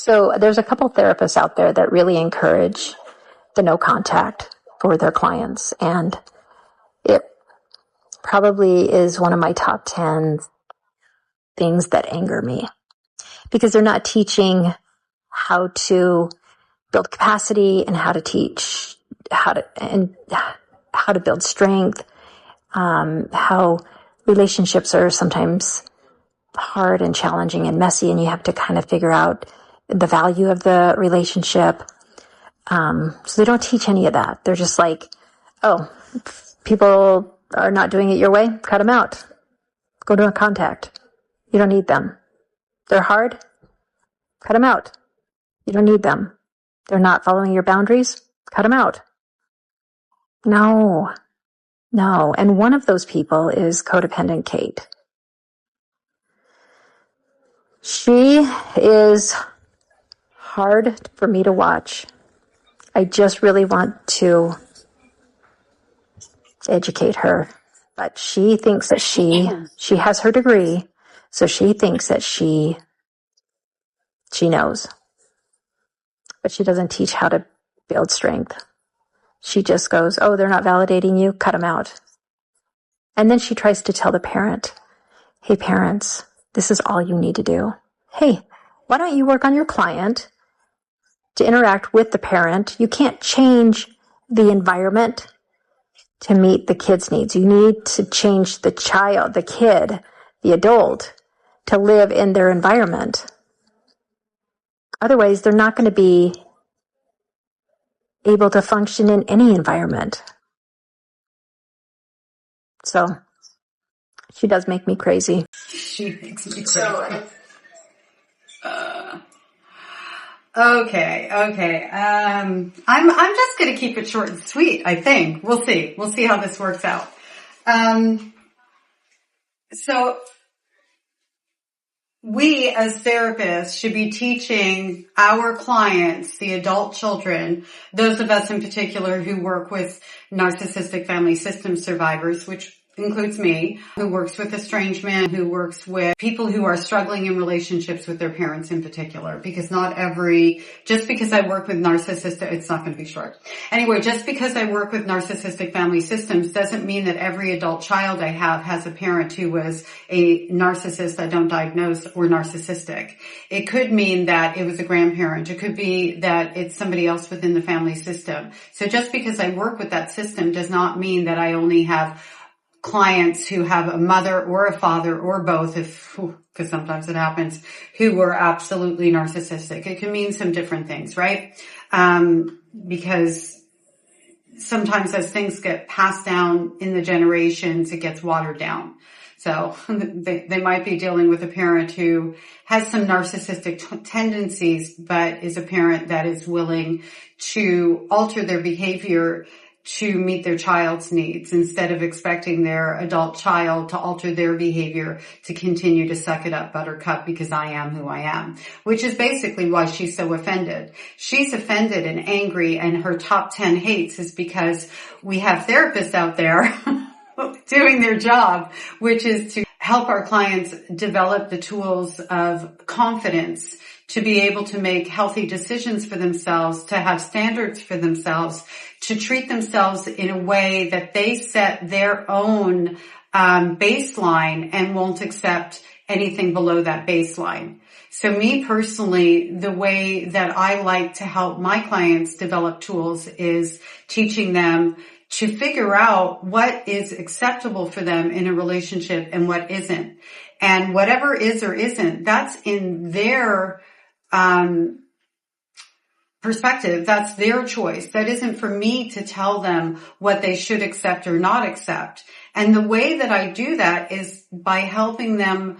So there's a couple therapists out there that really encourage the no contact for their clients. And it probably is one of my top 10 things that anger me, because they're not teaching how to build capacity and how to teach how to build strength, how relationships are sometimes hard and challenging and messy, and you have to kind of figure out the value of the relationship. So they don't teach any of that. They're just like, oh, people are not doing it your way, cut them out. Go to a contact. You don't need them. They're hard, cut them out. You don't need them. They're not following your boundaries, cut them out. No. And one of those people is codependent Kate. She is hard for me to watch. I just really want to educate her, but she thinks that she has her degree, so she thinks that she knows, but she doesn't teach how to build strength. She just goes, oh, they're not validating you, cut them out. And then she tries to tell the parent, hey, parents, this is all you need to do. Hey, why don't you work on your client to interact with the parent? You can't change the environment to meet the kid's needs. You need to change the child, the kid, the adult to live in their environment. Otherwise, they're not going to be able to function in any environment. So she does make me crazy. She makes me crazy. Okay. I'm just going to keep it short and sweet, I think. We'll see how this works out. So we as therapists should be teaching our clients, the adult children, those of us in particular who work with narcissistic family system survivors, which includes me, who works with estrangement, who works with people who are struggling in relationships with their parents in particular, because just because I work with narcissistic, it's not going to be short. Anyway, just because I work with narcissistic family systems doesn't mean that every adult child I have has a parent who was a narcissist I don't diagnose or narcissistic. It could mean that it was a grandparent. It could be that it's somebody else within the family system. So just because I work with that system does not mean that I only have clients who have a mother or a father or both, because sometimes it happens, who were absolutely narcissistic. It can mean some different things, right? Because sometimes as things get passed down in the generations, it gets watered down. So they might be dealing with a parent who has some narcissistic tendencies, but is a parent that is willing to alter their behavior to meet their child's needs instead of expecting their adult child to alter their behavior to continue to suck it up, buttercup, because I am who I am, which is basically why she's so offended. She's offended and angry, and her top 10 hates is because we have therapists out there doing their job, which is to help our clients develop the tools of confidence to be able to make healthy decisions for themselves, to have standards for themselves, to treat themselves in a way that they set their own baseline and won't accept anything below that baseline. So me personally, the way that I like to help my clients develop tools is teaching them to figure out what is acceptable for them in a relationship and what isn't. And whatever is or isn't, that's in their perspective. That's their choice. That isn't for me to tell them what they should accept or not accept. And the way that I do that is by helping them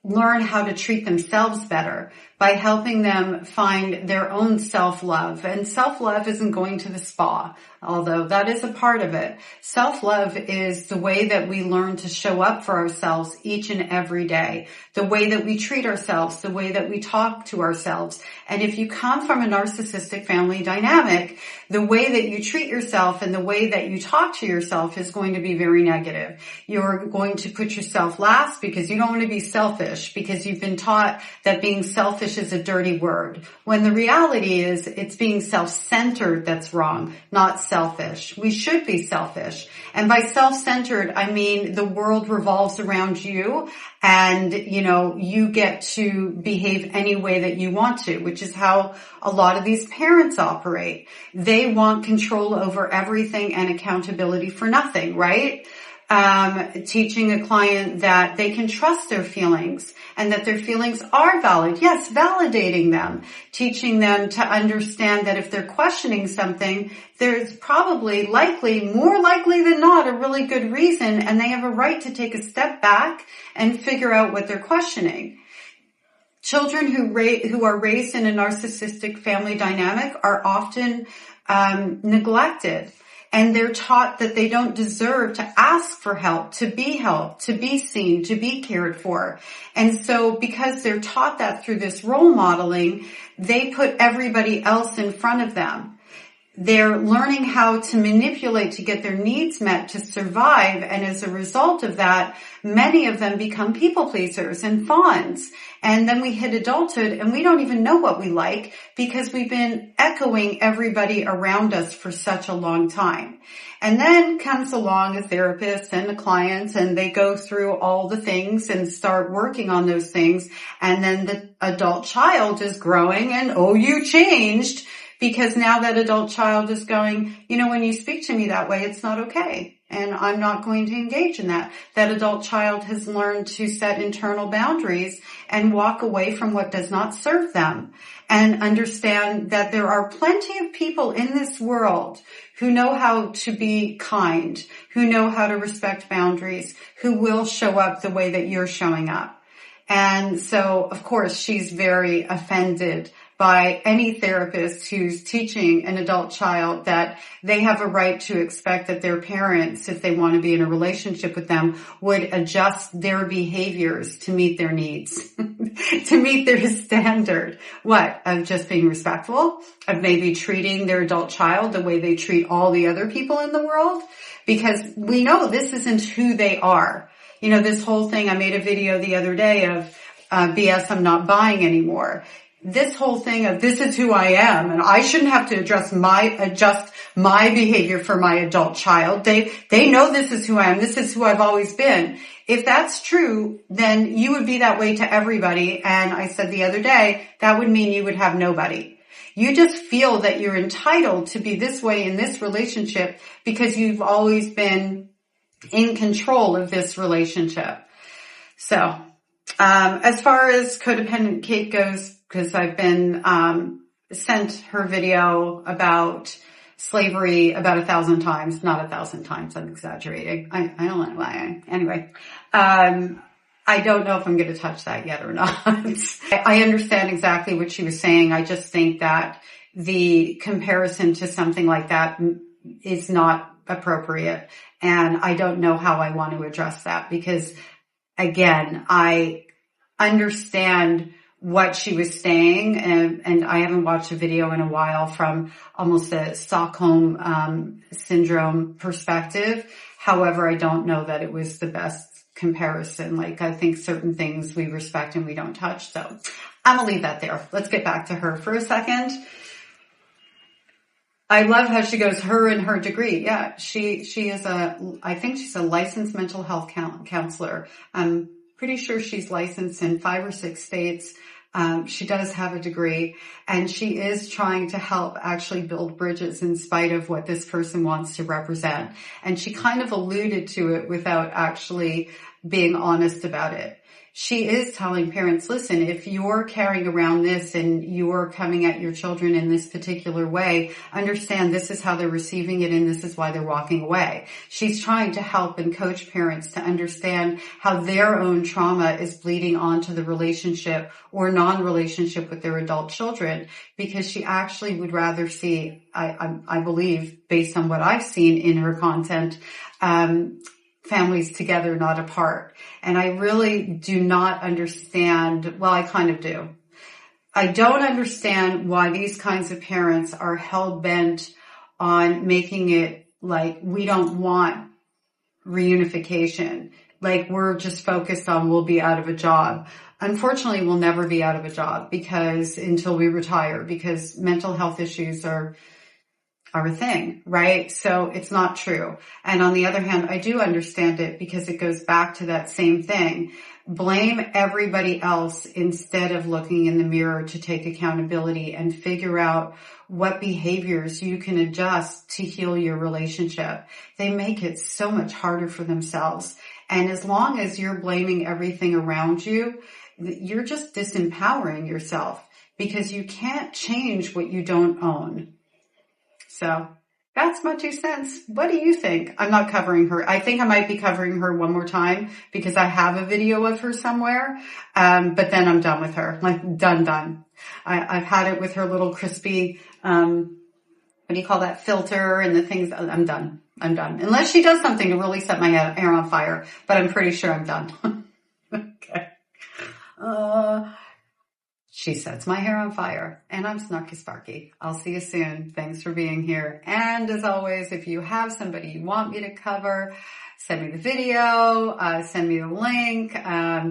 learn how to treat themselves better, by helping them find their own self-love. And self-love isn't going to the spa, although that is a part of it. Self-love is the way that we learn to show up for ourselves each and every day, the way that we treat ourselves, the way that we talk to ourselves. And if you come from a narcissistic family dynamic, the way that you treat yourself and the way that you talk to yourself is going to be very negative. You're going to put yourself last because you don't want to be selfish, because you've been taught that being selfish selfish is a dirty word, when the reality is it's being self-centered that's wrong, not selfish. We should be selfish. And by self-centered, I mean the world revolves around you, and, you get to behave any way that you want to, which is how a lot of these parents operate. They want control over everything and accountability for nothing, right? Teaching a client that they can trust their feelings and that their feelings are valid. Yes, validating them. Teaching them to understand that if they're questioning something, there's probably more likely than not, a really good reason, and they have a right to take a step back and figure out what they're questioning. Children who are raised in a narcissistic family dynamic are often neglected. And they're taught that they don't deserve to ask for help, to be seen, to be cared for. And so because they're taught that through this role modeling, they put everybody else in front of them. They're learning how to manipulate to get their needs met to survive. And as a result of that, many of them become people pleasers and fawns. And then we hit adulthood and we don't even know what we like because we've been echoing everybody around us for such a long time. And then comes along a therapist and a client, and they go through all the things and start working on those things. And then the adult child is growing and, oh, you changed. Because now that adult child is going, when you speak to me that way, it's not okay. And I'm not going to engage in that. That adult child has learned to set internal boundaries and walk away from what does not serve them. And understand that there are plenty of people in this world who know how to be kind, who know how to respect boundaries, who will show up the way that you're showing up. And so, of course, she's very offended by any therapist who's teaching an adult child that they have a right to expect that their parents, if they want to be in a relationship with them, would adjust their behaviors to meet their needs, to meet their standard. What? Of just being respectful? Of maybe treating their adult child the way they treat all the other people in the world? Because we know this isn't who they are. This whole thing, I made a video the other day of BS I'm not buying anymore. This whole thing of this is who I am and I shouldn't have to adjust my behavior for my adult child. They know this is who I am. This is who I've always been. If that's true, then you would be that way to everybody. And I said the other day, that would mean you would have nobody. You just feel that you're entitled to be this way in this relationship because you've always been in control of this relationship. So, as far as codependent Kate goes, because I've been sent her video about slavery about 1,000 times. Not 1,000 times, I'm exaggerating. I don't know why. Anyway, I don't know if I'm going to touch that yet or not. I understand exactly what she was saying. I just think that the comparison to something like that is not appropriate. And I don't know how I want to address that because, again, I understand what she was saying, and I haven't watched a video in a while from almost a Stockholm syndrome perspective. However, I don't know that it was the best comparison. I think certain things we respect and we don't touch. So I'm gonna leave that there. Let's get back to her for a second. I love how she goes, her and her degree. Yeah, she is I think she's a licensed mental health counselor. I'm pretty sure she's licensed in 5 or 6 states. She does have a degree, and she is trying to help actually build bridges in spite of what this person wants to represent. And she kind of alluded to it without actually being honest about it. She is telling parents, listen, if you're carrying around this and you're coming at your children in this particular way, understand this is how they're receiving it and this is why they're walking away. She's trying to help and coach parents to understand how their own trauma is bleeding onto the relationship or non-relationship with their adult children, because she actually would rather see, I believe, based on what I've seen in her content, families together, not apart. And I really do not understand, well, I kind of do. I don't understand why these kinds of parents are hell-bent on making it like we don't want reunification. like we're just focused on we'll be out of a job. Unfortunately, we'll never be out of a job because until we retire, because mental health issues are a thing, right? So it's not true. And on the other hand, I do understand it because it goes back to that same thing. Blame everybody else instead of looking in the mirror to take accountability and figure out what behaviors you can adjust to heal your relationship. They make it so much harder for themselves. And as long as you're blaming everything around you, you're just disempowering yourself because you can't change what you don't own. So that's my 2 cents. What do you think? I'm not covering her. I think I might be covering her one more time because I have a video of her somewhere. But then I'm done with her. Like done. I've had it with her little crispy, what do you call that, filter and the things. I'm done. Unless she does something to really set my hair on fire. But I'm pretty sure I'm done. Okay. She sets my hair on fire, and I'm Snarky Sparky. I'll see you soon. Thanks for being here. And as always, if you have somebody you want me to cover, send me the video, send me the link.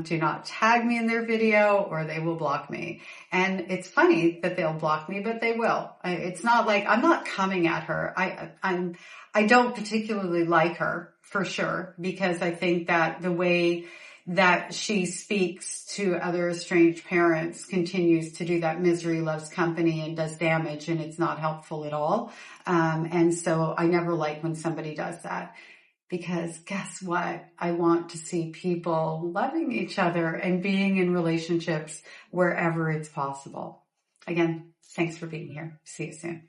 Do not tag me in their video or they will block me. And it's funny that they'll block me, but they will. It's not like I'm not coming at her. I don't particularly like her for sure, because I think that the way that she speaks to other estranged parents continues to do that misery loves company and does damage, and it's not helpful at all. And so I never like when somebody does that, because guess what? I want to see people loving each other and being in relationships wherever it's possible. Again, thanks for being here. See you soon.